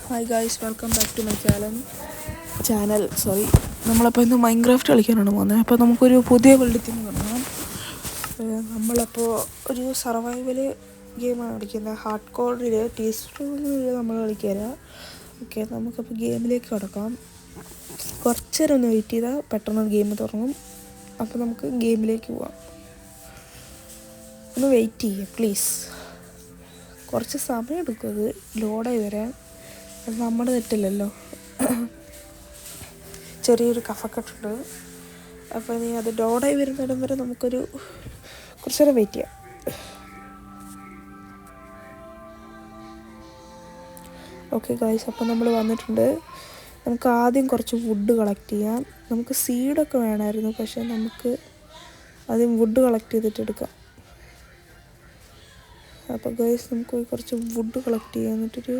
Hi guys, welcome back to my channel. നമ്മളപ്പോൾ ഇന്ന് Minecraft കളിക്കാനാണ് പോകുന്നത്. അപ്പോൾ നമുക്കൊരു പുതിയ വെള്ളത്തിന് തുടങ്ങാം. നമ്മളപ്പോൾ ഒരു സർവൈവൽ ഗെയിമാണ് കളിക്കുന്നത്. ഹാർഡ് കോഡിൽ ടീസ്പൂണിൽ നമ്മൾ കളിക്കുക. ഓക്കെ, നമുക്കപ്പോൾ ഗെയിമിലേക്ക് കിടക്കാം. കുറച്ച് നേരം ഒന്ന് വെയിറ്റ് ചെയ്താൽ പെട്ടെന്ന് ഗെയിം തുടങ്ങും. അപ്പോൾ നമുക്ക് ഗെയിമിലേക്ക് പോവാം. ഒന്ന് വെയിറ്റ് ചെയ്യുക പ്ലീസ്. കുറച്ച് സമയം എടുക്കും അത് ലോഡായി വരാൻ. അത് നമ്മുടെ തെറ്റില്ലല്ലോ. ചെറിയൊരു കഫക്കെട്ടുണ്ട്. അപ്പോൾ ഇനി അത് ലോഡായി വരുന്നിടം വരെ നമുക്കൊരു കുറച്ച് നേരം വെയിറ്റ് ചെയ്യാം. ഓക്കെ ഗായ്സ്, അപ്പോൾ നമ്മൾ വന്നിട്ടുണ്ട്. നമുക്ക് ആദ്യം കുറച്ച് വുഡ് കളക്ട് ചെയ്യാം. നമുക്ക് സീഡൊക്കെ വേണമായിരുന്നു, പക്ഷേ നമുക്ക് ആദ്യം വുഡ് കളക്ട് ചെയ്തിട്ട് എടുക്കാം. അപ്പോൾ ഗൈസ്, നമുക്ക് കുറച്ച് വുഡ് കളക്ട് ചെയ്യാം, എന്നിട്ടൊരു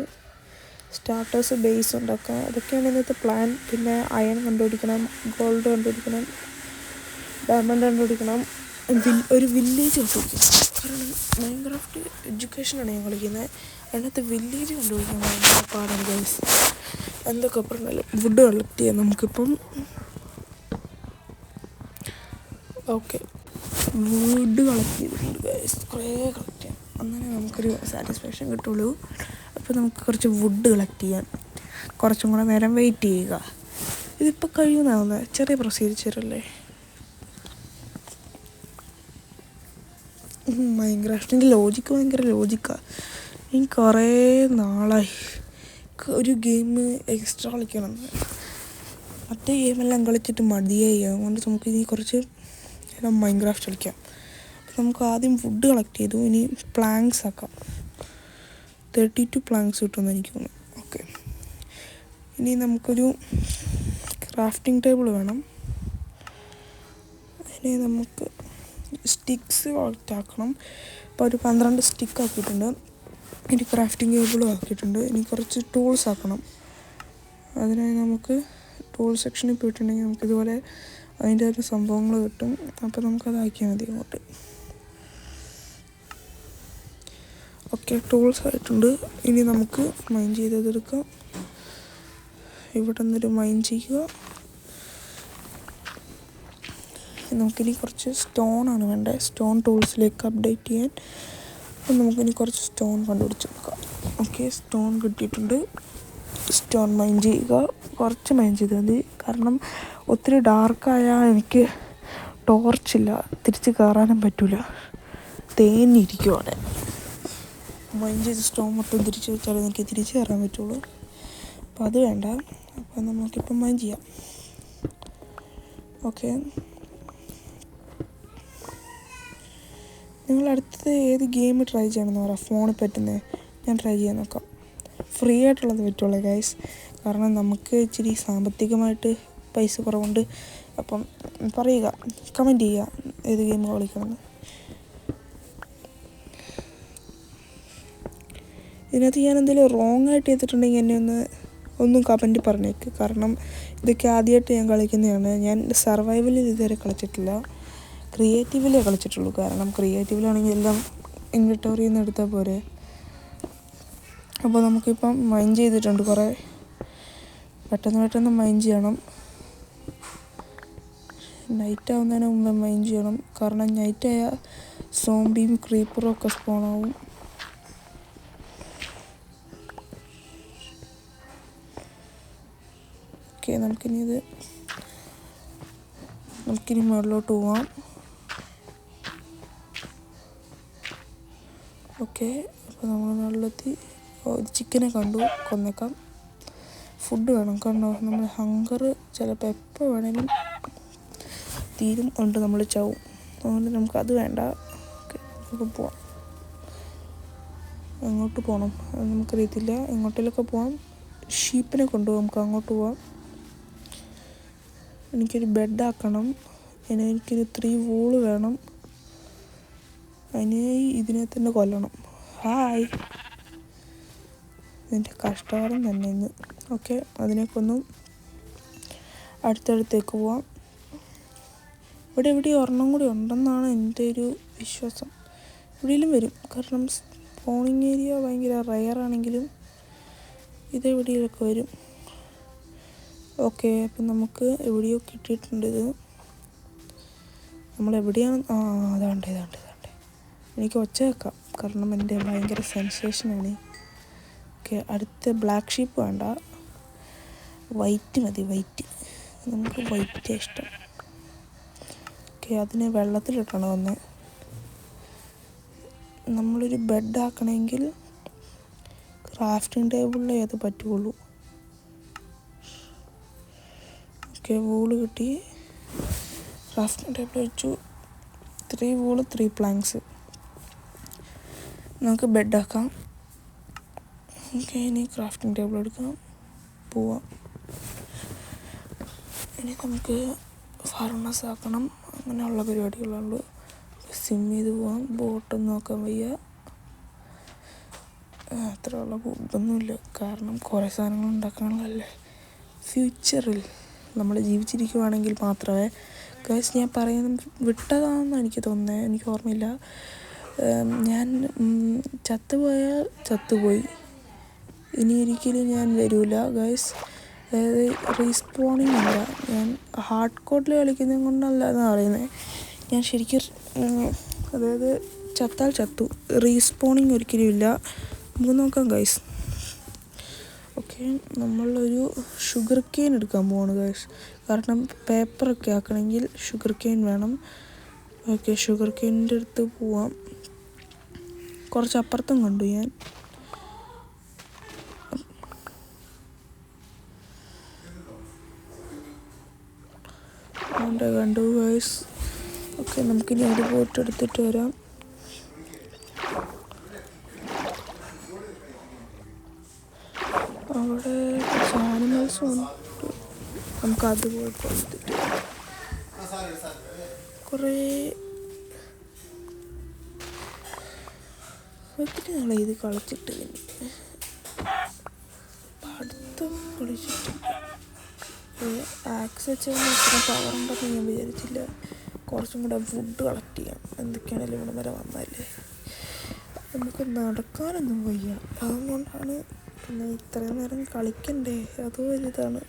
സ്റ്റാർട്ടേഴ്സ് ബേസ് ഉണ്ടാക്കാം. അതൊക്കെയാണ് ഇന്നത്തെ പ്ലാൻ. പിന്നെ അയൺ കണ്ടുപിടിക്കണം, ഗോൾഡ് കണ്ടുപിടിക്കണം, ഡയമണ്ട് കണ്ടുപിടിക്കണം, ഒരു വില്ലേജ് കണ്ടുപിടിക്കണം. കാരണം മൈൻക്രാഫ്റ്റ് എഡ്യൂക്കേഷനാണ് ഞാൻ കളിക്കുന്നത്. അതിനകത്ത് വില്ലേജ് കണ്ടുപിടിക്കാൻ ഭയങ്കര പാടാണ് ഗൈസ്. എന്തൊക്കെ പറഞ്ഞാലും വുഡ് കളക്ട് ചെയ്യാം നമുക്കിപ്പം. ഓക്കെ, വുഡ് കളക്ട് ചെയ്തിട്ടുണ്ട് ഗൈസ്. കുറേ കളക്ട് ചെയ്യാം, അങ്ങനെ നമുക്കൊരു സാറ്റിസ്ഫാക്ഷൻ കിട്ടുള്ളൂ. അപ്പോൾ നമുക്ക് കുറച്ച് വുഡ് കളക്ട് ചെയ്യാൻ കുറച്ചും കൂടെ നേരം വെയിറ്റ് ചെയ്യുക. ഇതിപ്പോൾ കഴിയുന്നതാവുന്ന ചെറിയ പ്രൊസീജിയറല്ലേ. മൈൻക്രാഫ്റ്റിൻ്റെ ലോജിക്ക് ഭയങ്കര ലോജിക്കാണ്. ഇനി കുറേ നാളായി ഒരു ഗെയിം എക്സ്ട്രാ കളിക്കണമെന്ന്. മറ്റേ ഗെയിമെല്ലാം കളിച്ചിട്ട് മതിയായി. അതുകൊണ്ട് നമുക്ക് ഇനി കുറച്ച് മൈൻക്രാഫ്റ്റ് കളിക്കാം. അപ്പോൾ നമുക്ക് ആദ്യം വുഡ് കളക്ട് ചെയ്തു. ഇനി പ്ലാങ്ക്സ് ആക്കാം. 32 പ്ലാങ്ക്സ് കിട്ടുമെന്ന് എനിക്ക് തോന്നുന്നു. ഓക്കെ, ഇനി നമുക്കൊരു ക്രാഫ്റ്റിംഗ് ടേബിൾ വേണം. ഇനി നമുക്ക് സ്റ്റിക്സ് കളക്ട് ആക്കണം. അപ്പോൾ ഒരു 12 സ്റ്റിക്ക് ആക്കിയിട്ടുണ്ട്. ഇനി ക്രാഫ്റ്റിംഗ് ടേബിളും ആക്കിയിട്ടുണ്ട്. ഇനി കുറച്ച് ടൂൾസ് ആക്കണം. അതിനായി നമുക്ക് ടൂൾ സെക്ഷനിൽ പോയിട്ടുണ്ടെങ്കിൽ നമുക്കിതുപോലെ അതിൻ്റെ ഒരു സംഭവങ്ങൾ കിട്ടും. അപ്പോൾ നമുക്കത് ആക്കിയാൽ മതി അങ്ങോട്ട്. ഓക്കെ, ടൂൾസ് ആയിട്ടുണ്ട്. ഇനി നമുക്ക് മൈൻ ചെയ്തെടുക്കാം. ഇവിടെ നിന്നൊരു മൈൻ ചെയ്യുക. നമുക്കിനി കുറച്ച് സ്റ്റോണാണ് വേണ്ടത്. സ്റ്റോൺ ടൂൾസിലേക്ക് അപ്ഡേറ്റ് ചെയ്യാൻ. അപ്പം നമുക്കിനി കുറച്ച് സ്റ്റോൺ കണ്ടുപിടിച്ചെടുക്കാം. ഓക്കെ, സ്റ്റോൺ കിട്ടിയിട്ടുണ്ട്. സ്റ്റോൺ മൈൻ ചെയ്യുക. കുറച്ച് മൈൻ ചെയ്താൽ മതി. കാരണം ഒത്തിരി ഡാർക്കായാൽ എനിക്ക് ടോർച്ചില്ല, തിരിച്ച് കയറാനും പറ്റില്ല. തേഞ്ഞിരിക്കും അവിടെ. മൈൻ ചെയ്ത് സ്റ്റോൺ മൊത്തം തിരിച്ച് വെച്ചാൽ എനിക്ക് തിരിച്ച് കയറാൻ പറ്റുള്ളൂ. അപ്പോൾ അത് വേണ്ട. അപ്പോൾ നമുക്കിപ്പം മൈൻ ചെയ്യാം. ഓക്കെ, നിങ്ങളടുത്തത് ഏത് ഗെയിം ട്രൈ ചെയ്യണമെന്ന് പറയാം. ഫോണിൽ പറ്റുന്നത് ഞാൻ ട്രൈ ചെയ്യാൻ നോക്കാം. ഫ്രീ ആയിട്ടുള്ളത് പറ്റുള്ളൂ ഗൈസ്. കാരണം നമുക്ക് ഇച്ചിരി സാമ്പത്തികമായിട്ട് പൈസ കുറവുണ്ട്. അപ്പം പറയുക, കമൻറ്റ് ചെയ്യുക ഏത് ഗെയിം കളിക്കണമെന്ന്. ഇതിനകത്ത് ഞാൻ എന്തെങ്കിലും റോങ് ആയിട്ട് ചെയ്തിട്ടുണ്ടെങ്കിൽ എന്നെ ഒന്നും കമൻറ്റ് പറഞ്ഞേക്ക്. കാരണം ഇതൊക്കെ ആദ്യമായിട്ട് ഞാൻ കളിക്കുന്നതാണ്. ഞാൻ സർവൈവലിൽ ഇതുവരെ കളിച്ചിട്ടില്ല, ക്രിയേറ്റീവിലേ കളിച്ചിട്ടുള്ളൂ. കാരണം ക്രിയേറ്റീവിലാണെങ്കിൽ എല്ലാം ഇൻവെൻറ്ററിയിൽ നിന്ന് എടുത്താൽ പോരെ. അപ്പോൾ നമുക്കിപ്പം മൈൻ ചെയ്തിട്ടുണ്ട് കുറേ. പെട്ടെന്ന് മൈൻ ചെയ്യണം. നൈറ്റ് ആവുന്നതിന് മുമ്പ് മൈൻ ചെയ്യണം. കാരണം നൈറ്റായാൽ സോംബിയും ക്രീപ്പറും ഒക്കെ സ്പോണാവും. ഓക്കെ, നമുക്കിനി മുകളിലോട്ട് പോവാം. ഓക്കെ, അപ്പോൾ നമ്മൾ മുകളിലെത്തി. ചിക്കനെ കണ്ടു, കൊന്നേക്കാം. ഫുഡ് വേണം. കണ്ടോ, നമ്മൾ ഹങ്കർ ചിലപ്പോൾ എപ്പോൾ വേണേലും തീരും. കൊണ്ട് നമ്മൾ ചാവും. അതുകൊണ്ട് നമുക്കത് വേണ്ട. ഓക്കെ, നമുക്ക് പോവാം. എങ്ങോട്ട് പോകണം അത് നമുക്കറിയത്തില്ല. എങ്ങോട്ടേലൊക്കെ പോവാം. ഷീപ്പിനെ കൊണ്ടുപോകാം. നമുക്ക് അങ്ങോട്ട് പോവാം. എനിക്കൊരു ബെഡാക്കണം. എനിക്കൊരു 3 വൂള് വേണം. അതിന് ഇതിനെ തന്നെ കൊല്ലണം. ഹായ്, ഇതിൻ്റെ കഷ്ടകാലം തന്നെ ഇന്ന്. ഓക്കെ, അതിനെ കൊന്നും അടുത്തടുത്തേക്ക് പോവാം. ഇവിടെ ഒരെണ്ണം കൂടി ഉണ്ടെന്നാണ് എൻ്റെ ഒരു വിശ്വാസം. എവിടെയെങ്കിലും വരും. കാരണം സ്പോണിങ് ഏരിയ ഭയങ്കര റയറാണെങ്കിലും ഇതെവിടെയൊക്കെ വരും. ഓക്കെ, അപ്പം നമുക്ക് എവിടെയോ കിട്ടിയിട്ടുണ്ട്. ഇത് നമ്മളെവിടെയാണ്? അതാണ്ട്. എനിക്ക് ഒച്ച വെക്കാം, കാരണം എൻ്റെ ഭയങ്കര സെൻസേഷനാണ്. ഓക്കെ, അടുത്ത ബ്ലാക്ക് ഷീപ്പ് വേണ്ട, വൈറ്റ് മതി. നമുക്ക് വൈറ്റ് ഇഷ്ടം. ഓക്കെ, അതിനെ വെള്ളത്തിലിട്ടാണ് വന്നത്. നമ്മളൊരു ബെഡ് ആക്കണമെങ്കിൽ ക്രാഫ്റ്റിംഗ് ടേബിളിലേ അത് പറ്റുള്ളൂ. ഓക്കെ, വൂള് കിട്ടി, ക്രാഫ്റ്റിംഗ് ടേബിൾ വെച്ചു. 3 വൂള് 3 പ്ലാങ്ക്സ്. നമുക്ക് ബെഡാക്കാം. ഓക്കെ, ഇനി ക്രാഫ്റ്റിംഗ് ടേബിൾ എടുക്കാം, പോവാം. ഇനി നമുക്ക് ഫർണസ് ആക്കണം, അങ്ങനെയുള്ള പരിപാടികളുണ്ട്. സ്വിം ചെയ്ത് പോവാം. ബോട്ടൊന്നും നോക്കാൻ വയ്യ. അത്രയുള്ള ഫുഡൊന്നുമില്ല, കാരണം കുറേ സാധനങ്ങൾ ഉണ്ടാക്കാനുള്ളതല്ലേ. ഫ്യൂച്ചറിൽ നമ്മൾ ജീവിച്ചിരിക്കുവാണെങ്കിൽ മാത്രമേ ഗൈസ്, ഞാൻ പറയുന്നത് വിട്ടതാണെന്ന് എനിക്ക് തോന്നുന്നത്, എനിക്ക് ഓർമ്മയില്ല. ഞാൻ ചത്തുപോയാൽ ചത്തുപോയി, ഇനി ഒരിക്കലും ഞാൻ വരില്ല ഗൈസ്. അതായത് റീസ്പോണിങ് അല്ല, ഞാൻ ഹാർഡ് കോഡിൽ കളിക്കുന്നത് കൊണ്ടല്ല എന്ന് പറയുന്നത്. ഞാൻ ശരിക്കും അതായത് ചത്താൽ ചത്തു, റീസ്പോണിങ് ഒരിക്കലും ഇല്ല. നമുക്ക് നോക്കാം ഗൈസ്. ഓക്കെ, നമ്മളൊരു ഷുഗർ കെയിൻ എടുക്കാൻ പോവാണ് ഗൈസ്, കാരണം പേപ്പറൊക്കെ ആക്കണമെങ്കിൽ ഷുഗർ കെയിൻ വേണം. ഓക്കെ, ഷുഗർ കെയിനിൻ്റെ അടുത്ത് പോവാം. കുറച്ച് അപ്പുറത്തും കണ്ടു ഞാൻ. കണ്ടു ഗൈസ്. ഓക്കെ, നമുക്കിനി അത് പോയിട്ട് എടുത്തിട്ട് വരാം. അവിടെ കുറച്ച് ആനിമൽസ് ഉണ്ട്, നമുക്കത് പോയിട്ട് എടുത്തിട്ട് കുറേ ഒത്തിരി നാളെ ഇത് കളിച്ചിട്ട് അടുത്ത് കളിച്ചിട്ട് ആക്സ് വെച്ചാൽ ഇത്ര പവർ ഉണ്ടെന്ന് ഞാൻ വിചാരിച്ചില്ല. കുറച്ചും കൂടെ ഫുഡ് കളക്ട് ചെയ്യാം, എന്തൊക്കെയാണെങ്കിലും ഇവിടെ വരെ വന്നാലേ. നമുക്ക് നടക്കാനൊന്നും വയ്യ, അതുകൊണ്ടാണ് പിന്നെ ഇത്രയും നേരം കളിക്കണ്ടേ, അതും ഒരിതാണ്.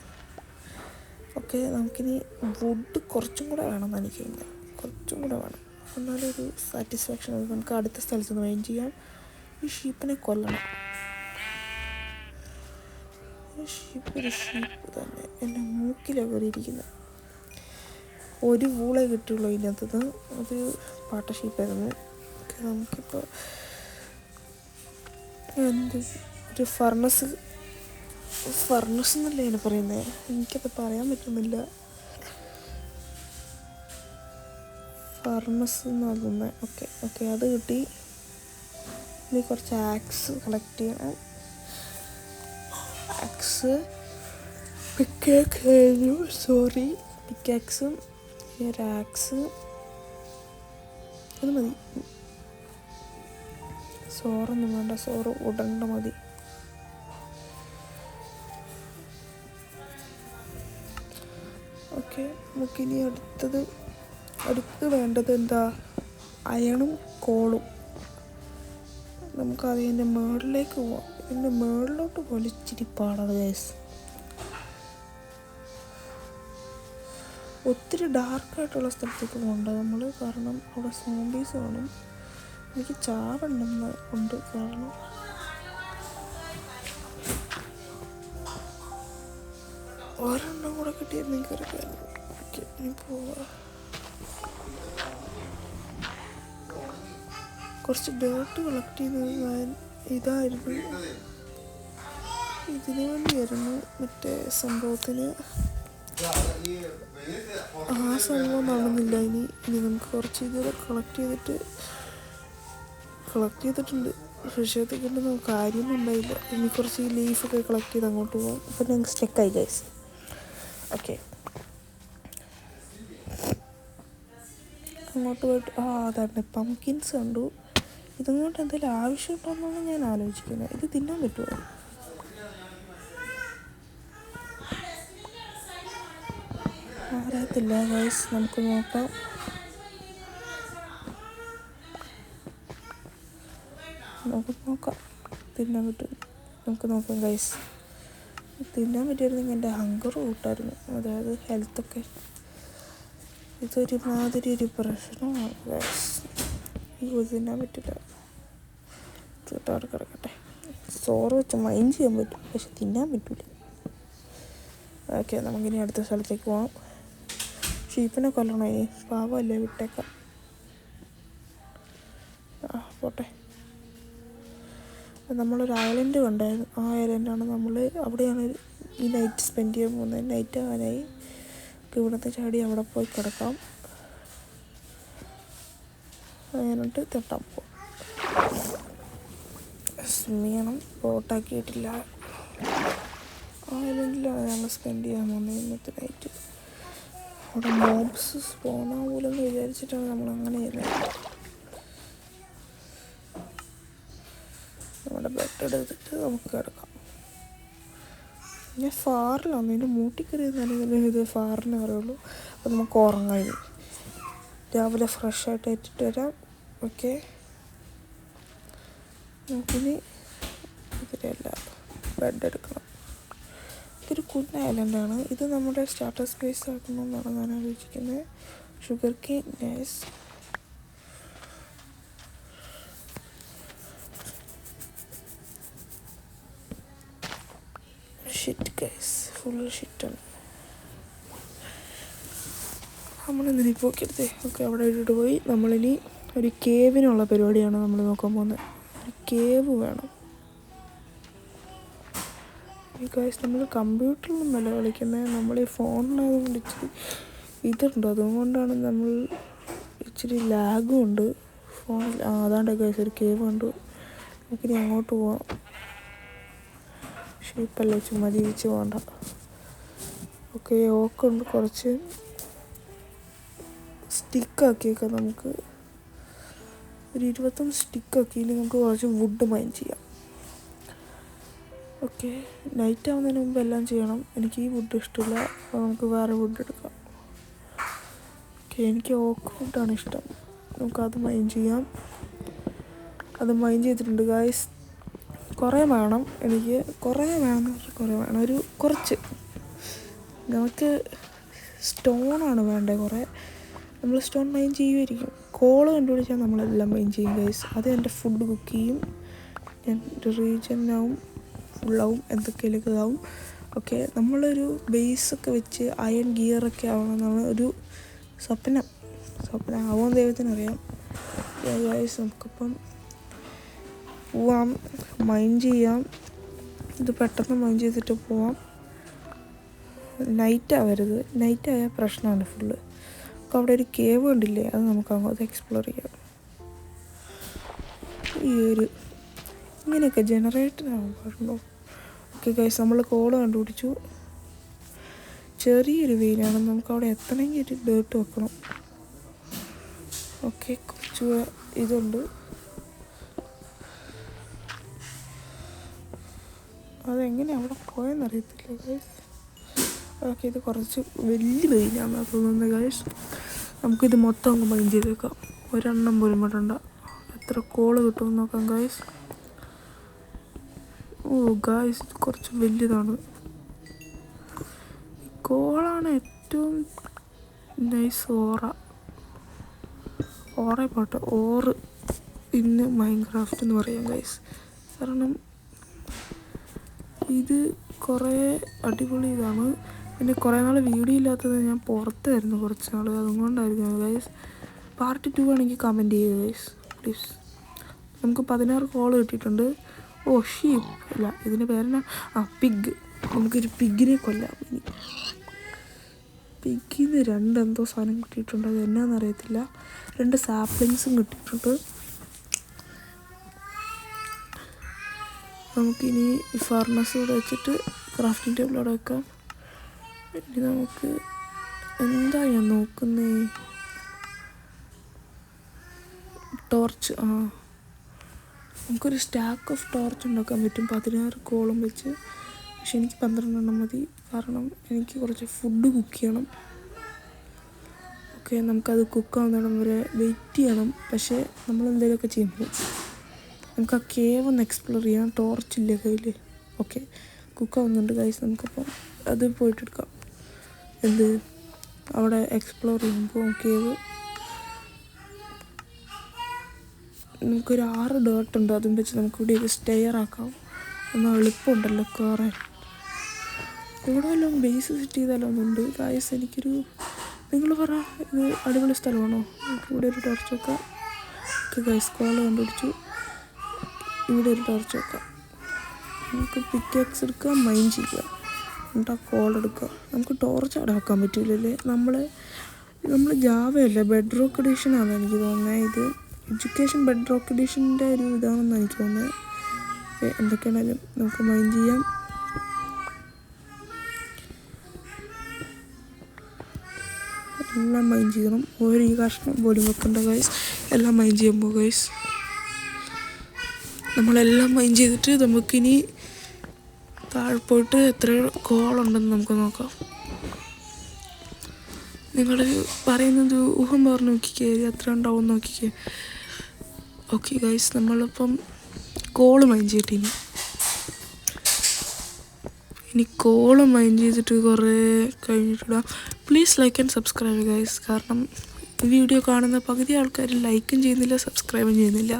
ഓക്കെ, നമുക്കിനി വുഡ് കുറച്ചും കൂടെ വേണമെന്ന് എനിക്ക് തോന്നുന്നത്, കുറച്ചും കൂടെ വേണം, എന്നാലൊരു സാറ്റിസ്ഫാക്ഷൻ. നമുക്ക് അടുത്ത സ്ഥലത്ത് നിന്ന് വൈൻ ചെയ്യാം. ഈ ഷീപ്പിനെ കൊല്ലണം. ഒരു ഷീപ്പ് തന്നെ എൻ്റെ മൂക്കിലാണ് കയറിയിരിക്കുന്നത്. ഒരു വൂളെ കിട്ടുള്ളൂ ഇതിനകത്ത്, അത് പാട്ട ഷീപ്പായിരുന്നു. നമുക്കിപ്പോൾ ഒരു ഫർണസ് എന്നല്ലേ അതിനെ പറയുന്നത്, എനിക്കത് പറയാൻ പറ്റുന്നില്ല. ഫർണസ് എന്ന് പറയുന്നത്. ഓക്കെ, അത് കിട്ടി. ഇനി കുറച്ച് ആക്സ് കളക്ട് ചെയ്യണം. പിക്കാക്സും ആക്സ് അത് മതി. സോറൊന്നും വേണ്ട, സോറ് ഉടണ്ട മതി. ഓക്കെ, നമുക്കിനി അടുത്ത് വേണ്ടത് എന്താ? അയണും കോളും. നമുക്കതിൻ്റെ മുകളിലേക്ക് പോവാം. ഇതിൻ്റെ മുകളിലോട്ട് പോലെ ഇച്ചിരി പാടാണ് ഗൈസ്. ഒത്തിരി ഡാർക്കായിട്ടുള്ള സ്ഥലത്തേക്ക് പോകണ്ട നമ്മൾ, കാരണം അവിടെ സോംബീസ് കാണും. എനിക്ക് ചാവണ്ടെന്ന് ഉണ്ട്, കാരണം ഒരെണ്ണം കൂടെ കിട്ടിയിരുന്നെങ്കിൽ കയറിക്കായിരുന്നു. ഓക്കെ, ഇനി പോവാ. കുറച്ച് ഡേർട്ട് കളക്ട് ചെയ്തത് ഞാൻ ഇതായിരുന്നു, ഇതിനു വേണ്ടിയായിരുന്നു, മറ്റേ സംഭവത്തിന്. ആ സംഭവം നടന്നില്ല. ഇനി നമുക്ക് കുറച്ച് ഇതുവരെ കളക്ട് ചെയ്തിട്ടുണ്ട്. പക്ഷേ അതൊന്നും കാര്യമൊന്നും ഉണ്ടായില്ല. ഇനി കുറച്ച് ഈ ലീഫൊക്കെ കളക്ട് ചെയ്ത് അങ്ങോട്ട് പോകാം. അപ്പം ഞങ്ങൾക്ക് സ്റ്റെക്കായി ഗൈസ്. ഓക്കെ, അങ്ങോട്ട് പോയിട്ട് അതാണ് പംകിൻസ് കണ്ടു. ഇതങ്ങോട്ട് എന്തെങ്കിലും ആവശ്യമുണ്ടോയെന്നാണ് ഞാൻ ആലോചിക്കുന്നത്. ഇത് തിന്നാൻ പറ്റുമോ? അറിയത്തില്ല ഗൈസ്, നമുക്ക് നോക്കാം. തിന്നാൻ പറ്റും, നമുക്ക് നോക്കാം ഗൈസ്. തിന്നാൻ പറ്റുമായിരുന്നെങ്കിൽ എൻ്റെ ഹങ്കർ കൂട്ടായിരുന്നു, അതായത് ഹെൽത്തൊക്കെ. ഇതൊരുമാതിരി ഒരു പ്രശ്നമാണ് ഗൈസ്, ഈ തിന്നാൻ പറ്റില്ല. ചുട്ടവിടെ കിടക്കട്ടെ. ചോറ് വെച്ച് മൈൻഡ് ചെയ്യാൻ പറ്റും, പക്ഷെ തിന്നാൻ പറ്റില്ല. ഓക്കെ, നമുക്കിനി അടുത്ത സ്ഥലത്തേക്ക് പോകാം. ഷീപ്പിനെ കൊല്ലണോ ഇനി? പാവമല്ലേ, വിട്ടേക്കാം. പോട്ടെ. നമ്മളൊരു ഐലൻഡ് കണ്ടായിരുന്നു, ആ ഐലൻഡാണ് നമ്മൾ. അവിടെയാണ് ഈ നൈറ്റ് സ്പെൻഡ് ചെയ്യാൻ പോകുന്നത്. നൈറ്റ് ആവാനായി. ഇവിടുത്തെ ചാടി അവിടെ പോയി കിടക്കാം. അങ്ങനെട്ട് തട്ടാൻ പോവാം. സ്വിം ചെയ്യണം. ബോട്ടാക്കിയിട്ടില്ല. ഐലൻഡിലാണ് ഞങ്ങൾ സ്പെൻഡ് ചെയ്യാൻ പോകുന്നത് ഇന്നത്തെ നൈറ്റ്. അവിടെ മോബ്സ് സ്പോണാവൂലെന്ന് വിചാരിച്ചിട്ടാണ് നമ്മൾ അങ്ങനെ ചെയ്യുന്നത്. നമ്മുടെ ബെഡ് എടുത്തിട്ട് നമുക്ക് കിടക്കാം. ഞാൻ ഫാറിലാണ്, ഇതിൻ്റെ മൂട്ടിക്കറി നല്ല ഇത് ഫാറിന് പറയുള്ളൂ. അപ്പോൾ നമുക്ക് ഉറങ്ങാം. രാവിലെ ഫ്രഷായിട്ട് ഏറ്റിട്ട് വരാം. ഓക്കെ, നമുക്കിനി ഇതിലല്ല ബെഡ് എടുക്കണം. ഇതൊരു കുഞ്ഞ് ഐലൻഡാണ്. ഇത് നമ്മുടെ സ്റ്റാർട്ടർ സ്പേസ് ആക്കണമെന്നാണ് ഞാൻ ആലോചിക്കുന്നത്. Sugar cane nice. Shit guys, full ഷിറ്റാണ്. നമ്മളെന്തിനീ പോക്കെടുത്തേ. ഓക്കെ, അവിടെ ഇട്ടിട്ട് പോയി. നമ്മളിനി ഒരു കേവിനുള്ള പരിപാടിയാണ് നമ്മൾ നോക്കാൻ പോകുന്നത്. ഒരു കേവ് വേണം ഗൈസ്. നമ്മൾ കമ്പ്യൂട്ടറിലൊന്നല്ല കളിക്കുന്നത്, നമ്മൾ ഈ ഫോണിനകത്ത് ഇച്ചിരി ഇതുണ്ട്, അതുകൊണ്ടാണ് നമ്മൾ ഇച്ചിരി ലാഗും ഉണ്ട് ഫോണിൽ. അതാണ്ട് ഗൈസ് ഒരു കേവ് ഉണ്ട്. നമുക്കിനി അങ്ങോട്ട് പോവാം. ഷീപ്പല്ലേ, ചുമ്മാ ജീവിച്ച് പോകണ്ട. ഓക്കെ, ഓക്കുണ്ട്. കുറച്ച് സ്റ്റിക്കാക്കിയേക്കാം. നമുക്ക് ഒരു 25 സ്റ്റിക്കാക്കി. ഇനി നമുക്ക് കുറച്ച് വുഡ് മൈൻ ചെയ്യാം. ഓക്കെ, നൈറ്റ് ആവുന്നതിന് മുമ്പ് എല്ലാം ചെയ്യണം. എനിക്ക് ഈ വുഡ് ഇഷ്ടമില്ല, അപ്പോൾ നമുക്ക് വേറെ വുഡ് എടുക്കാം. ഓക്കെ, എനിക്ക് ഓക്ക് വുഡാണ് ഇഷ്ടം. നമുക്കത് മൈൻ ചെയ്യാം. അത് മൈൻ ചെയ്തിട്ടുണ്ട് ഗായ്സ്. കുറേ വേണം എനിക്ക്, കുറേ വേണം, ഒരു കുറച്ച്. നമുക്ക് സ്റ്റോണാണ് വേണ്ടത് കുറേ. നമ്മൾ സ്റ്റോൺ മൈൻ ചെയ്യുമായിരിക്കും. കോള് കണ്ടുപിടിച്ചാൽ നമ്മളെല്ലാം മൈൻ ചെയ്യും ഗൈസ്. അത് എൻ്റെ ഫുഡ് കുക്ക് ചെയ്യും. എൻ്റെ റീജനാവും, ഫുള്ളാവും, എന്തൊക്കെയൊക്കെ ആവും. ഓക്കെ, നമ്മളൊരു ബേസൊക്കെ വെച്ച് അയൺ ഗിയറൊക്കെ ആവണമെന്നാണ് ഒരു സ്വപ്നം ആവുമെന്ന് ദൈവത്തിനറിയാം ഗൈസ്. നമുക്കിപ്പം പോവാം, മൈൻ ചെയ്യാം. ഇത് പെട്ടെന്ന് മൈൻ ചെയ്തിട്ട് പോവാം. നൈറ്റ് ആവരുത്, നൈറ്റ് ആയാൽ പ്രശ്നമാണ് ഫുള്ള്. അപ്പോൾ അവിടെ ഒരു കേവ് കണ്ടില്ലേ, അത് നമുക്ക് അങ്ങോട്ട് എക്സ്പ്ലോർ ചെയ്യാം. ഈ ഒരു ഇങ്ങനെയൊക്കെ ജനറേറ്റർ ആവാൻ പാടുണ്ടോ? ഓക്കെ ഗൈസ്, നമ്മൾ കോള് കണ്ടുപിടിച്ചു. ചെറിയൊരു വെയിലാണ്, നമുക്ക് അവിടെ എത്തണമെങ്കിൽ ഒരു ഡേർട്ട് വെക്കണം. ഓക്കെ, കുറച്ച് ഇതുണ്ട്. അതെങ്ങനെ അവിടെ പോയെന്നറിയത്തില്ല ഗൈസ്. ഓക്കെ, ഇത് കുറച്ച് വലിയ വെയിലാണെന്നാണ് തോന്നുന്നത് ഗൈസ്. നമുക്കിത് മൊത്തം അങ്ങ് മൈൻ ചെയ്തേക്കാം. ഒരെണ്ണം പോലും വിടണ്ട. എത്ര കോള് കിട്ടുമെന്ന് നോക്കാം ഗൈസ്. ഓ ഗൈസ്, ഇത് കുറച്ച് വലുതാണ്. കോളാണ് ഏറ്റവും നൈസ്. ഓറ ഓറ് ഇന്ന് മൈൻക്രാഫ്റ്റ് എന്ന് പറയാം ഗൈസ്. കാരണം ഇത് കുറേ അടിപൊളി ഇതാണ്. പിന്നെ കുറേ നാൾ വീഡിയോ ഇല്ലാത്തത് ഞാൻ പുറത്തായിരുന്നു കുറച്ച് നാൾ, അതുകൊണ്ടായിരിക്കും ഗൈസ്. പാർട്ട് 2 ആണെങ്കിൽ കമൻറ്റ് ചെയ്യുക ഗൈസ് പ്ലീസ്. നമുക്ക് 16 കോൾ കിട്ടിയിട്ടുണ്ട്. ഓ ഷീപ്പ് അല്ല, ഇതിൻ്റെ പേരെന്നാ, പിഗ്. നമുക്കൊരു പിഗിനെ കൊല്ലാം. ഇനി പിഗിന് 2 എന്തോ സാധനം കിട്ടിയിട്ടുണ്ട്, അത് എന്നാന്നറിയത്തില്ല. 2 സാപ്ലിങ്സും കിട്ടിയിട്ടുണ്ട്. നമുക്കിനി ഈ ഫർണസ് ഇവിടെ വെച്ചിട്ട് ക്രാഫ്റ്റിംഗ് ടേബിൾ അവിടെ വെക്കാം. ഇനി നമുക്ക് എന്താ ഞാൻ നോക്കുന്നേ, ടോർച്ച്. നമുക്കൊരു സ്റ്റാക്ക് ഓഫ് ടോർച്ച് ഉണ്ടാക്കാൻ പറ്റും 16 കോളം വെച്ച്. പക്ഷെ എനിക്ക് 12 എണ്ണം മതി, കാരണം എനിക്ക് കുറച്ച് ഫുഡ് കുക്ക് ചെയ്യണം. ഓക്കെ, നമുക്കത് കുക്കാവുന്നിടം വരെ വെയിറ്റ് ചെയ്യണം. പക്ഷേ നമ്മളെന്തെങ്കിലുമൊക്കെ ചെയ്യുമ്പോൾ നമുക്ക് ആ കേവ് ഒന്ന് എക്സ്പ്ലോർ ചെയ്യാം. ടോർച്ചില്ലേ കയ്യിൽ. Okay, കുക്കാവുന്നുണ്ട് guys. നമുക്കപ്പം അത് പോയിട്ടെടുക്കാം. എന്ത് അവിടെ എക്സ്പ്ലോർ ചെയ്യുമ്പോൾ കേവ് നമുക്കൊരു 6 ഡേർട്ടുണ്ട്. അതും വെച്ച് നമുക്ക് ഇവിടെ ഒരു സ്റ്റെയർ ആക്കാം. എന്നാൽ എളുപ്പമുണ്ടല്ലോ കയറാൻ. ഇവിടെ വല്ലതും ബേസ് സെറ്റ് ചെയ്താലോ ഒന്നുണ്ട് ഗൈസ്. എനിക്കൊരു നിങ്ങൾ പറ, ഇത് അടിപൊളി സ്ഥലമാണോ? നമുക്ക് ഇവിടെ ഒരു ടോർച്ച് വെക്കാം. ഗൈസ് കോള് കണ്ടുപിടിച്ചു. ഇവിടെ ഒരു ടോർച്ച് വെക്കാം. നമുക്ക് പിക്കാക്സ് എടുക്കുക, മൈൻ ചെയ്യുക, എന്നിട്ട് ആ കോൾ എടുക്കുക. നമുക്ക് ടോർച്ച് അവിടെ വെക്കാൻ പറ്റില്ലല്ലേ? നമ്മൾ ജാവയല്ലേ, ബെഡ് റോക്ക് എഡിഷനാണ് എനിക്ക് തോന്നുന്നത്. ഇത് എഡ്യൂക്കേഷൻ ബെഡ് റോക്ക് എഡിഷൻ്റെ ഒരു ഇതാണെന്ന് എനിക്ക് തോന്നുന്നത്. എന്തൊക്കെയാണെങ്കിലും നമുക്ക് മൈൻ ചെയ്യാം. എല്ലാം മൈൻ ചെയ്യണം. ഈ കഷ്ണം പോലും വെക്കണ്ട ഗൈസ്. എല്ലാം മൈൻ ചെയ്യുമ്പോൾ ഗൈസ് നമ്മളെല്ലാം മൈൻ ചെയ്തിട്ട് നമുക്കിനി താഴെ പോയിട്ട് എത്ര കോളുണ്ടെന്ന് നമുക്ക് നോക്കാം. നിങ്ങൾ പറയുന്നത് ഊഹം പറഞ്ഞ് നോക്കിക്കേ, എത്ര ഉണ്ടാവും നോക്കിക്കേ. ഓക്കെ ഗൈസ്, നമ്മളിപ്പം കോള് മൈൻ ചെയ്തിട്ട് ഇനി കോള് മൈൻ ചെയ്തിട്ട് കുറേ കഴിഞ്ഞിട്ടിടാം. Please like and subscribe guys. കാരണം വീഡിയോ കാണുന്ന പകുതി ആൾക്കാർ ലൈക്കും ചെയ്യുന്നില്ല, സബ്സ്ക്രൈബും ചെയ്യുന്നില്ല.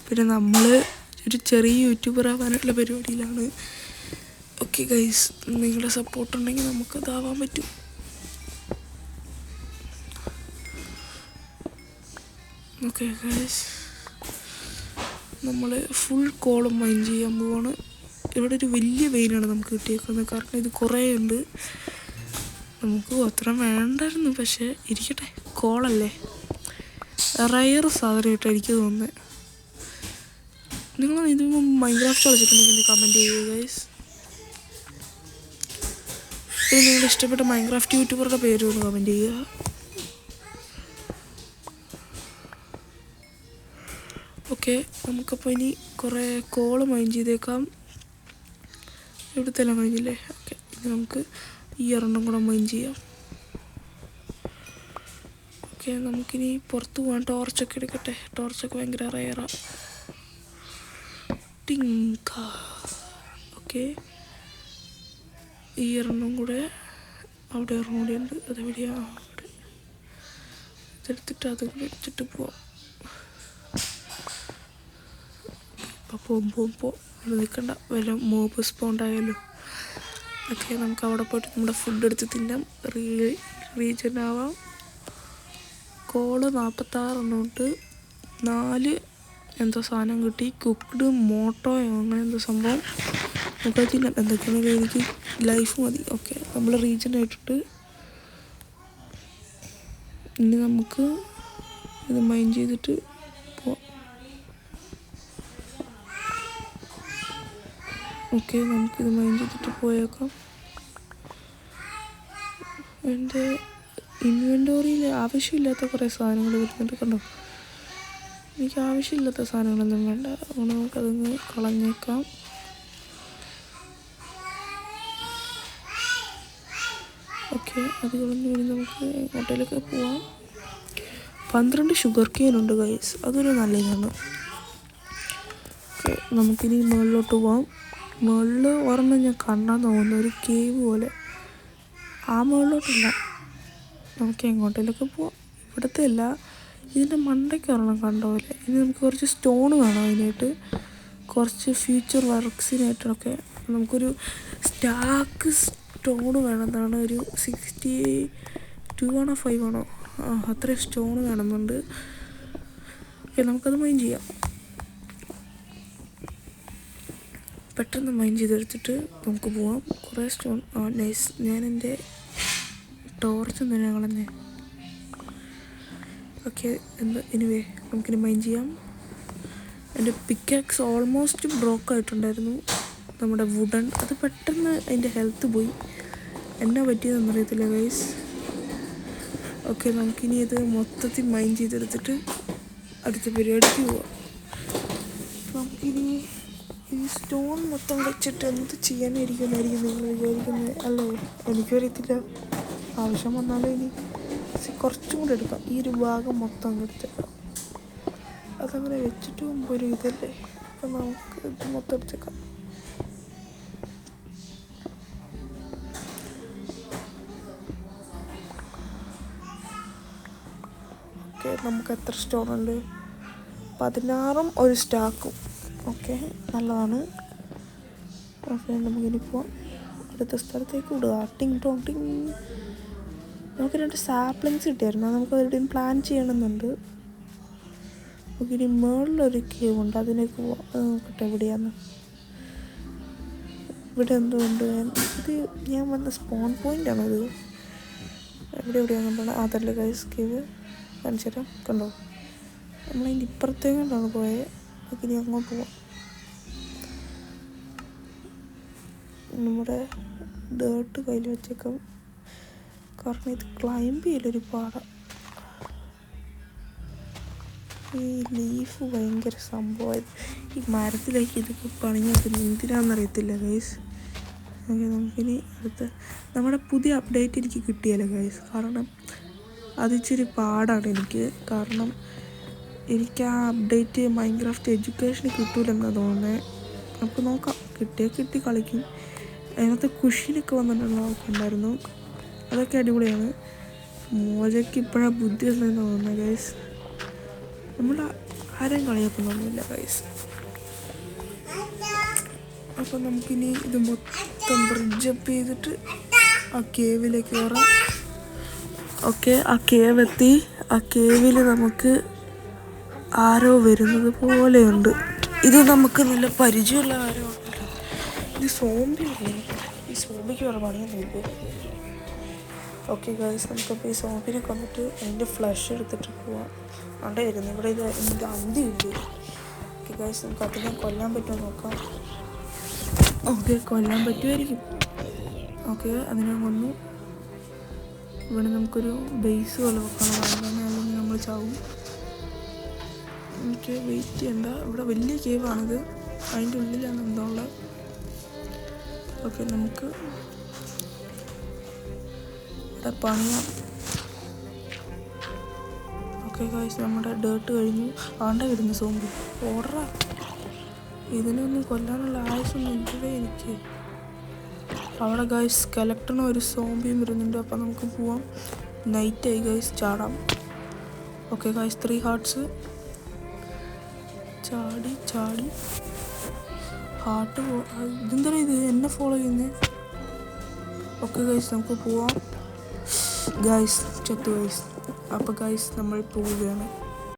പിന്നെ നമ്മൾ ഒരു ചെറിയ യൂട്യൂബർ ആവാനുള്ള പരിപാടിയിലാണ്. ഓക്കെ ഗൈസ്, നിങ്ങളുടെ സപ്പോർട്ടുണ്ടെങ്കിൽ നമുക്കതാവാൻ പറ്റും. ഓക്കെ ഗൈസ്, നമ്മൾ ഫുൾ കോളം മൈൻ ചെയ്യാൻ പോവാണ്. ഇവിടെ ഒരു വലിയ വെയിനാണ് നമുക്ക് കിട്ടിയേക്കുന്നത്. കാരണം ഇത് കുറേ ഉണ്ട്. നമുക്ക് അത്ര വേണ്ടായിരുന്നു, പക്ഷേ ഇരിക്കട്ടെ, കോളല്ലേ, റയർ സാധനമായിട്ട് എനിക്ക് തോന്നുന്നത്. നിങ്ങൾ ഇത് മൈൻക്രാഫ്റ്റ് കളിച്ചിട്ടുണ്ടെങ്കിൽ കമൻറ്റ് ചെയ്യുക ഗൈസ്. ഇത് നിങ്ങളുടെ ഇഷ്ടപ്പെട്ട മൈൻക്രാഫ്റ്റ് യൂട്യൂബറുടെ പേര് ഒന്ന് കമൻറ്റ് ചെയ്യുക. ഓക്കെ, നമുക്കപ്പോൾ ഇനി കുറേ കോള് മൈൻ ചെയ്തേക്കാം. ഇവിടുത്തെ എല്ലാം കഴിഞ്ഞില്ലേ? ഓക്കെ, ഇനി നമുക്ക് ഈ ഒരെണ്ണം കൂടെ മൈൻ ചെയ്യാം. ഓക്കെ, നമുക്കിനി പുറത്ത് പോകാൻ ടോർച്ചൊക്കെ എടുക്കട്ടെ. ടോർച്ചൊക്കെ ഭയങ്കര റയറാണ്. ടിങ്ക. ഓക്കെ, ഈ ഒരെണ്ണം കൂടെ അവിടെ ഒരെണ്ണം കൂടെ ഉണ്ട്. അതെവിടെയാണ്? അവിടെ ഇതെടുത്തിട്ട് അത് കൂടെ എടുത്തിട്ട് പോവാം. പോകുമ്പോൾ അവിടെ നിൽക്കണ്ട, വല്ല മോബ് സ്പോണ്ടായാലോ. ഓക്കെ, നമുക്ക് അവിടെ പോയിട്ട് നമ്മുടെ ഫുഡ് എടുത്ത് തിന്നാം, റീജൻ ആവാം. കോള് 46 ഉണ്ട്. 4 എന്തോ സാധനം കിട്ടി, കുക്ക്ഡ് മോട്ടോയോ അങ്ങനെ എന്തോ സംഭവം. നമുക്ക് തിന്നാം. എന്തൊക്കെയാണെങ്കിലും എനിക്ക് ലൈഫ് മതി. ഓക്കെ, നമ്മൾ റീജൻ ആയിട്ടിട്ട് ഇനി നമുക്ക് ഇത് മൈൻ ചെയ്തിട്ട് പോവാം. ഓക്കെ, നമുക്കിത് മൈൻ ചെയ്തിട്ട് പോയേക്കാം. എൻ്റെ ഇൻവെൻറ്റോറിയിൽ ആവശ്യമില്ലാത്ത കുറേ സാധനങ്ങൾ വരുന്നുണ്ട്, കണ്ടോ? എനിക്ക് ആവശ്യമില്ലാത്ത സാധനങ്ങളൊന്നും വേണ്ട, അതുകൊണ്ട് നമുക്കതൊന്ന് കളഞ്ഞേക്കാം. ഓക്കെ, അത് കളഞ്ഞ് കഴിഞ്ഞ് നമുക്ക് ഹോട്ടലിലൊക്കെ പോവാം. 12 ഷുഗർ കെയിനുണ്ട് ഗൈസ്, അതൊരു നല്ല ഇതാണ്. ഓക്കെ, നമുക്കിനി മുകളിലോട്ട് പോവാം. മുകളിൽ ഒരെണ്ണം ഞാൻ കണ്ടാൻ തോന്നുന്നു, ഒരു കേവ് പോലെ. ആ മുകളിലോട്ടില്ല, നമുക്ക് എങ്ങോട്ടേലൊക്കെ പോവാം. ഇവിടുത്തെ അല്ല, ഇതിൻ്റെ മണ്ടയ്ക്ക് ഒരെണ്ണം കണ്ട പോലെ. ഇനി നമുക്ക് കുറച്ച് സ്റ്റോൺ വേണം അതിനായിട്ട്, കുറച്ച് ഫ്യൂച്ചർ വർക്ക്സിനായിട്ടൊക്കെ. നമുക്കൊരു സ്റ്റാക്ക് സ്റ്റോൺ വേണമെന്നാണ്. ഒരു 62 ആണോ 5 ആണോ അത്രയും സ്റ്റോൺ വേണമെന്നുണ്ട്. ഓക്കെ, നമുക്കത് മൈൻ ചെയ്യാം. പെട്ടെന്ന് മൈൻ ചെയ്തെടുത്തിട്ട് നമുക്ക് പോവാം. കുറേ സ്റ്റോൺ. നൈസ്. ഞാൻ എൻ്റെ ടോർച്ച് തന്നെ കളഞ്ഞേ. ഓക്കെ, എനിവേ നമുക്കിനി മൈൻ ചെയ്യാം. എൻ്റെ പിക്കാക്സ് ഓൾമോസ്റ്റ് ബ്രോക്ക് ആയിട്ടുണ്ടായിരുന്നു, നമ്മുടെ വുഡൻ. അത് പെട്ടെന്ന് അതിൻ്റെ ഹെൽത്ത് പോയി. എന്നാ പറ്റിയതെന്ന് അറിയത്തില്ല ഗൈസ്. ഓക്കെ, നമുക്കിനി ഇത് മൊത്തത്തിൽ മൈൻ ചെയ്തെടുത്തിട്ട് അടുത്ത പരിപാടിക്ക് പോവാം. നമുക്കിനി ഈ സ്റ്റോൺ മൊത്തം വെച്ചിട്ട് എന്ത് ചെയ്യാനായിരിക്കുമെന്നായിരിക്കും നിങ്ങൾ വിചാരിക്കുന്നത് അല്ലേ? എനിക്കും അറിയത്തില്ല. ആവശ്യം വന്നാലും ഇനി കുറച്ചും കൂടെ എടുക്കാം. ഈ ഒരു ഭാഗം മൊത്തം അങ്ങ് എടുത്തേക്കാം. അതങ്ങനെ വെച്ചിട്ട് മുമ്പ് ഒരു ഇതല്ലേ, അപ്പം നമുക്ക് ഇത് മൊത്തം എടുത്തേക്കാം. ഓക്കെ, നമുക്ക് എത്ര സ്റ്റോൺ ഉണ്ട്? 16 ഒരു സ്റ്റാക്കും. ഓക്കെ, നല്ലതാണ്. ഓക്കെ, നമുക്കിനിപ്പോൾ അടുത്ത സ്ഥലത്തേക്ക് വിടുക. ടിങ് ടോങ് ടിങ്. നമുക്ക് 2 സാപ്ലിങ്സ് കിട്ടിയായിരുന്നു. നമുക്കതെവിടെയും പ്ലാൻ ചെയ്യണമെന്നുണ്ട്. നമുക്കിനി മുകളിലൊരു കേവ് ഉണ്ട്, അതിലേക്ക് പോവാം. അത് നോക്കട്ടെ എവിടെയാന്ന്. ഇവിടെ എന്തുകൊണ്ട് ഇത് ഞാൻ വന്ന സ്പോൺ പോയിൻ്റ് ആണത്. എവിടെയാണെന്ന് പറഞ്ഞാൽ അതല്ല ഗൈസ് കേവ് കാണിച്ചു തരാം. കണ്ടോ, നമ്മളതിൻ്റെ ഇപ്പുറത്തേക്കൊണ്ടാണ് പോയത്. നമുക്കിനി അങ്ങോട്ട് പോവാം. നമ്മുടെ ഡേർട്ട് കയ്യിൽ വെച്ചേക്കാം, കാരണം ഇത് ക്ലൈംബ് ചെയ്യലൊരു പാടാണ്. ഈ ലീഫ് ഭയങ്കര സംഭവമായത്. ഈ മരത്തിലേക്ക് ഇതൊക്കെ പണിഞ്ഞ് വെക്കുന്നത് എന്തിനാണെന്നറിയത്തില്ല ഗൈസ്. ഓക്കെ, നമുക്കിനി നമ്മുടെ പുതിയ അപ്ഡേറ്റ് എനിക്ക് കിട്ടിയല്ലോ ഗൈസ്. കാരണം അതിച്ചിരി പാടാണ് എനിക്ക്. കാരണം എനിക്ക് ആ അപ്ഡേറ്റ് മൈൻക്രാഫ്റ്റ് എഡ്യൂക്കേഷന് കിട്ടൂലെന്നാണ് തോന്നുന്നത്. നമുക്ക് നോക്കാം, കിട്ടി കളിക്കും. അതിനകത്ത് കുഷിനൊക്കെ വന്നിട്ടുണ്ടായിരുന്നു, അതൊക്കെ അടിപൊളിയാണ്. മോജയ്ക്ക് ഇപ്പോഴാണ് ബുദ്ധി വന്നതെന്ന് തോന്നുന്നത് ഗൈസ്. നമ്മൾ ആരെയും കളിയാക്കുന്നൊന്നുമില്ല ഗൈസ്. അപ്പം നമുക്കിനി ഇത് മൊത്തം ബ്രിഡ്ജപ്പ് ചെയ്തിട്ട് ആ കേവിലേക്ക് കയറാം. ഓക്കെ, ആ കേവ് എത്തി. ആ കേവിൽ നമുക്ക് ആരോ വരുന്നത് പോലെയുണ്ട്. ഇത് നമുക്ക് നല്ല പരിചയമുള്ള കാര്യമാണല്ലോ. ഇത് സോംബിയല്ലേ? ഈ സോംബിക്ക് വേറെ പണിയൊന്നുമില്ല. ഓക്കെ ഗൈസ്, നമുക്കപ്പോൾ ഈ സോംബിനെ കൊന്നിട്ട് അതിൻ്റെ ഫ്ലഷ് എടുത്തിട്ട് പോവാം. അവിടെ വരുന്നു. ഇവിടെ ഇതിൻ്റെ അന്തിയുണ്ട്. ഓക്കെ ഗൈസ്, നമുക്ക് അതിനെ കൊല്ലാൻ പറ്റുമോ നോക്കാം. ഓക്കെ, കൊല്ലാൻ പറ്റുമായിരിക്കും. ഓക്കെ, അതിനെ കൊന്നു. ഇവിടെ നമുക്കൊരു ബേസ് പോലെ വെക്കണം, അല്ലെങ്കിൽ നമ്മൾ ചാവും. എനിക്ക് വെയിറ്റ് ചെയ്യണ്ട. ഇവിടെ വലിയ കേവാണിത്, അതിൻ്റെ ഉള്ളിലാണ് എന്തോ ഉള്ളത്. ഓക്കെ, നമുക്ക് ഇവിടെ പണിയാം. ഓക്കെ ഗൈസ്, നമ്മുടെ ഡേർട്ട് കഴിഞ്ഞു. ആണ്ട വരുന്നു സോംബി. ഓർഡറാ, ഇതിനൊന്നും കൊല്ലാനുള്ള ആവശ്യമൊന്നും ഇല്ലവേ എനിക്ക്. അവിടെ ഗൈസ് സ്കെലക്ടണും ഒരു സോംബിയും വരുന്നുണ്ട്. അപ്പം നമുക്ക് പോവാം. നൈറ്റായി ഗൈസ്, ചാടാം. Okay guys, 3 hearts. ചാടി ഹാർട്ട് ഇതെന്താ ഇത് എന്നെ ഫോളോ ചെയ്യുന്നത്? ഓക്കെ ഗൈസ്, നമുക്ക് പോവാം. ഗൈസ് ചത്തു ഗൈസ്. അപ്പോൾ ഗൈസ് നമ്മൾ പോവുകയാണ്.